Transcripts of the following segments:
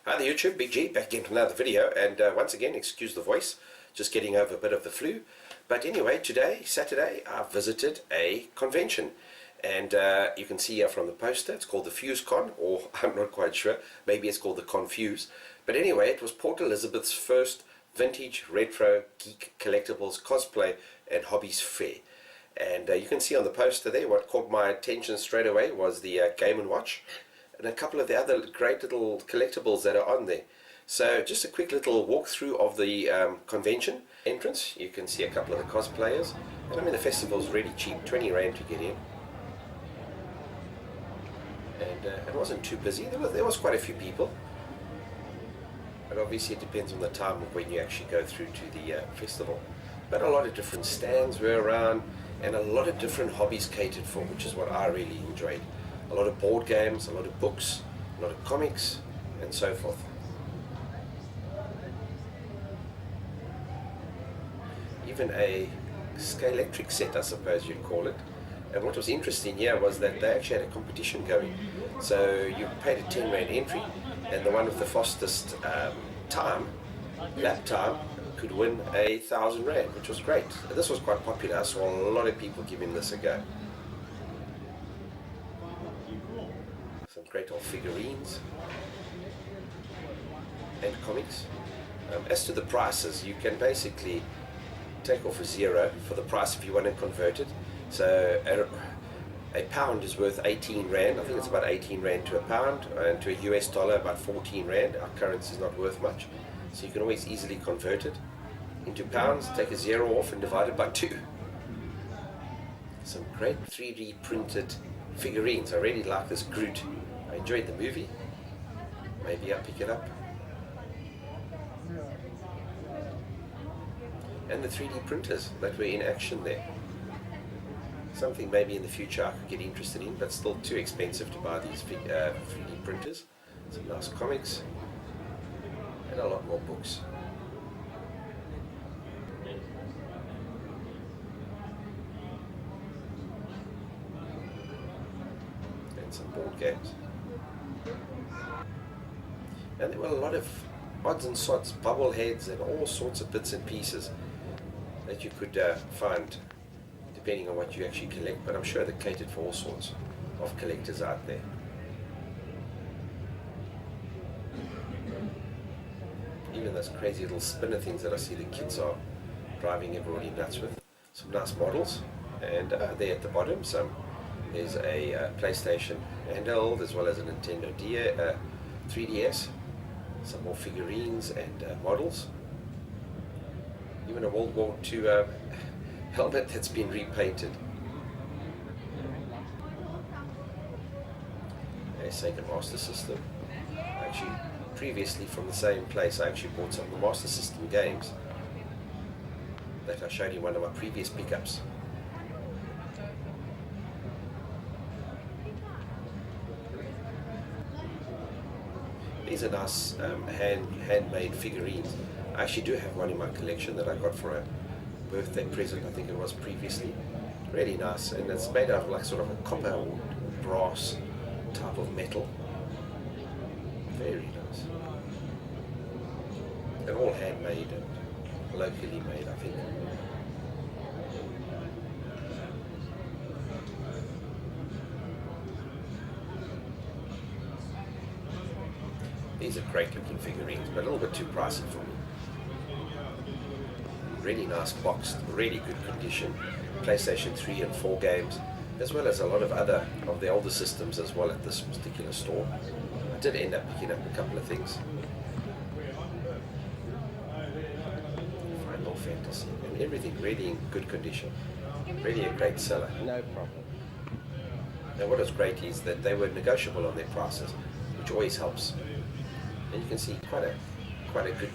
Hi there YouTube, Big G back again for another video, and once again excuse the voice, just getting over a bit of the flu. But anyway, today, Saturday, I visited a convention, and you can see here from the poster, it's called the Fuse Con, or I'm not quite sure, maybe it's called the Confuse. But anyway, it was Port Elizabeth's first vintage, retro, geek, collectibles, cosplay and hobbies fair. And you can see on the poster there, what caught my attention straight away was the Game & Watch, and a couple of the other great little collectibles that are on there. So just a quick little walkthrough of the convention entrance. You can see a couple of the cosplayers, and I mean the festival's really cheap, 20 Rand to get in. And it wasn't too busy, there was quite a few people. But obviously it depends on the time of when you actually go through to the festival. But a lot of different stands were around, and a lot of different hobbies catered for, which is what I really enjoyed. A lot of board games, a lot of books, a lot of comics, and so forth. Even a Scalextric set, I suppose you'd call it. And what was interesting here was that they actually had a competition going. So you paid a 10 Rand entry, and the one with the fastest lap time, could win 1,000 Rand, which was great. And this was quite popular. I saw a lot of people giving this a go. Some great old figurines and comics. As to the prices, you can basically take off a zero for the price if you want to convert it. So a pound is worth 18 Rand. I think it's about 18 Rand to a pound, and to a US dollar about 14 Rand. Our currency is not worth much, so you can always easily convert it into pounds, take a zero off and divide it by 2. Some great 3D printed figurines. I really like this Groot. I enjoyed the movie. Maybe I'll pick it up. And the 3D printers that were in action there. Something maybe in the future I could get interested in, but still too expensive to buy these 3D printers. Some nice comics and a lot more books. And some board games. And there were a lot of odds and sods, bubble heads and all sorts of bits and pieces that you could find depending on what you actually collect, but I'm sure they're catered for all sorts of collectors out there. Even those crazy little spinner things that I see the kids are driving everybody nuts with. Some nice models, and there at the bottom there's a PlayStation handheld as well as a Nintendo 3DS. Some more figurines and models. Even a World War II helmet that's been repainted. A Sega Master System. Actually, previously from the same place, I actually bought some of the Master System games that I showed you in one of my previous pickups. These are nice handmade figurines. I actually do have one in my collection that I got for a birthday present, I think it was previously. Really nice, and it's made out of like sort of a copper or brass type of metal. Very nice. They're all handmade and locally made, I think. These are great looking figurines, but a little bit too pricey for me. Really nice box, really good condition. PlayStation 3 and 4 games, as well as a lot of other of the older systems as well at this particular store. I did end up picking up a couple of things. Final Fantasy, and everything really in good condition. Really a great seller. No problem. And what was great is that they were negotiable on their prices, which always helps. And you can see quite a good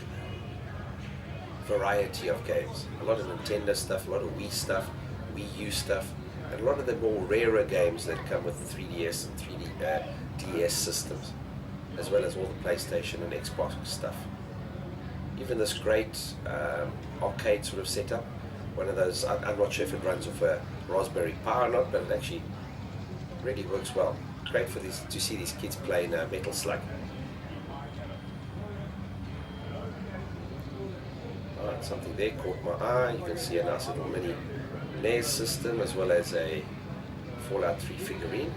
variety of games. A lot of Nintendo stuff, a lot of Wii stuff, Wii U stuff, and a lot of the more rarer games that come with the 3DS and DS systems, as well as all the PlayStation and Xbox stuff. Even this great arcade sort of setup one of those, I'm not sure if it runs off a Raspberry Pi or not, but it actually really works well. Great for these, to see these kids playing Metal Slug. Alright, something there caught my eye. You can see a nice little mini NES system as well as a Fallout 3 figurine.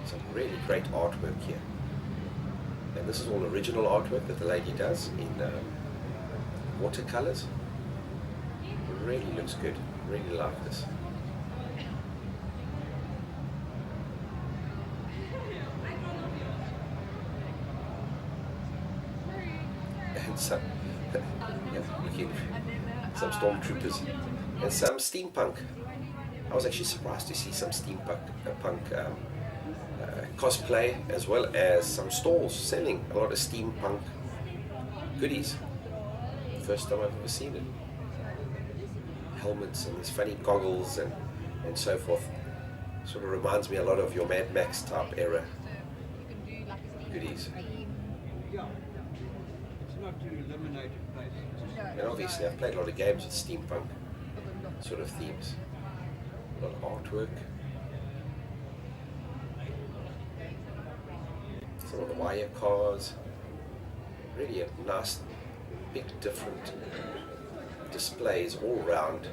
Some really great artwork here. And this is all original artwork that the lady does in watercolors. It really looks good. Really like this. And some, yeah, looking, some stormtroopers and some steampunk. I was actually surprised to see some steampunk cosplay, as well as some stalls selling a lot of steampunk goodies. First time I've ever seen it. Helmets and these funny goggles and so forth. Sort of reminds me a lot of your Mad Max type era goodies. And obviously I've played a lot of games with steampunk sort of themes. A lot of artwork. Some of the wire cars. Really a nice, big, different displays all around.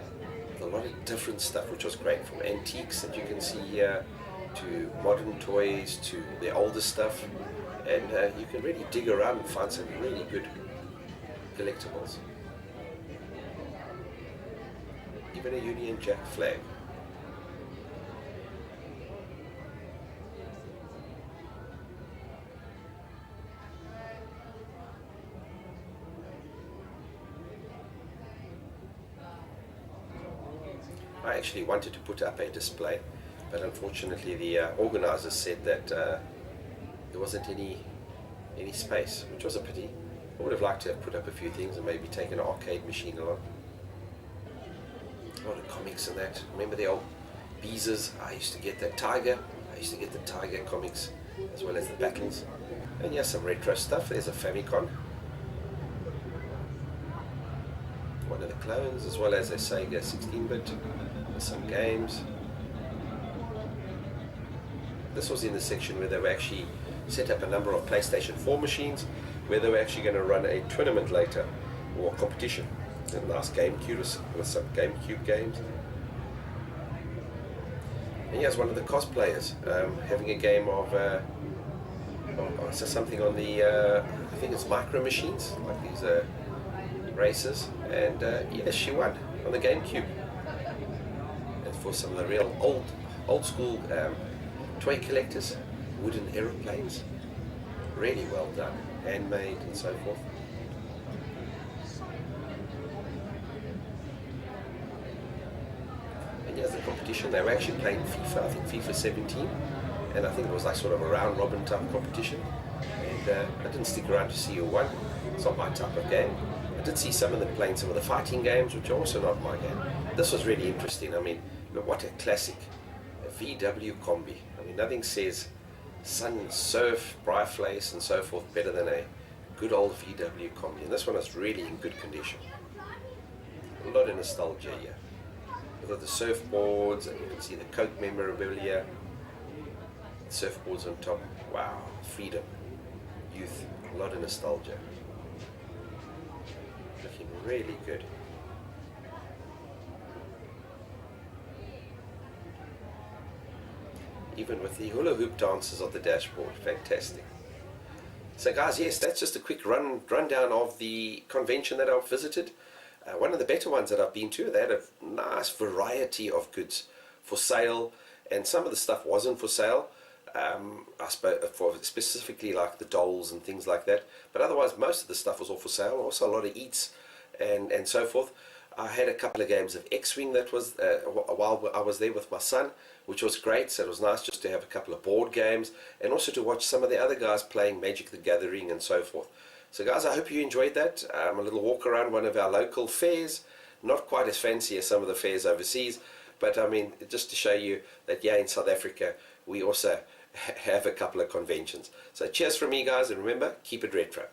With a lot of different stuff, which was great, from antiques that you can see here to modern toys to the older stuff. And you can really dig around and find some really good collectibles. Even a Union Jack flag. I actually wanted to put up a display, but unfortunately the organizers said that there wasn't any space, which was a pity. I would have liked to have put up a few things and maybe taken an arcade machine along. A lot of comics and that. Remember the old Beezers? I used to get that Tiger. I used to get the Tiger comics as well as the battles. And yeah, some retro stuff. There's a Famicom. One of the clones, as well as a Sega 16-bit. Some games. This was in the section where they were actually set up a number of PlayStation 4 machines, where they were actually going to run a tournament later, or competition. A nice GameCube with some GameCube games. And here's one of the cosplayers having a game of so something on the I think it's Micro Machines, like these races, and yes, she won on the GameCube. And for some of the real old school toy collectors, wooden aeroplanes, really well done, handmade and so forth. And here's the competition. They were actually playing FIFA, I think FIFA 17, and I think it was like sort of a round robin type competition. And I didn't stick around to see who won. It's not my type of game. I did see some of them playing some of the fighting games, which are also not my game. This was really interesting. I mean, look, what a classic, a VW Combi. I mean, nothing says sun, surf, Bryflace and so forth better than a good old VW Combi. And this one is really in good condition. A lot of nostalgia here. We've got the surfboards, and you can see the Coke memorabilia. Surfboards on top. Wow, freedom, youth, a lot of nostalgia. Looking really good. Even with the hula hoop dancers on the dashboard, fantastic. So guys, yes, that's just a quick rundown of the convention that I've visited. One of the better ones that I've been to. They had a nice variety of goods for sale, and some of the stuff wasn't for sale. I suppose for specifically like the dolls and things like that, but otherwise most of the stuff was all for sale. Also a lot of eats and so forth. I had a couple of games of X-Wing that was while I was there with my son, which was great. So it was nice just to have a couple of board games and also to watch some of the other guys playing Magic the Gathering and so forth. So guys, I hope you enjoyed that. A little walk around one of our local fairs. Not quite as fancy as some of the fairs overseas, but I mean, just to show you that yeah, in South Africa we also have a couple of conventions. So cheers from me guys, and remember, keep it retro.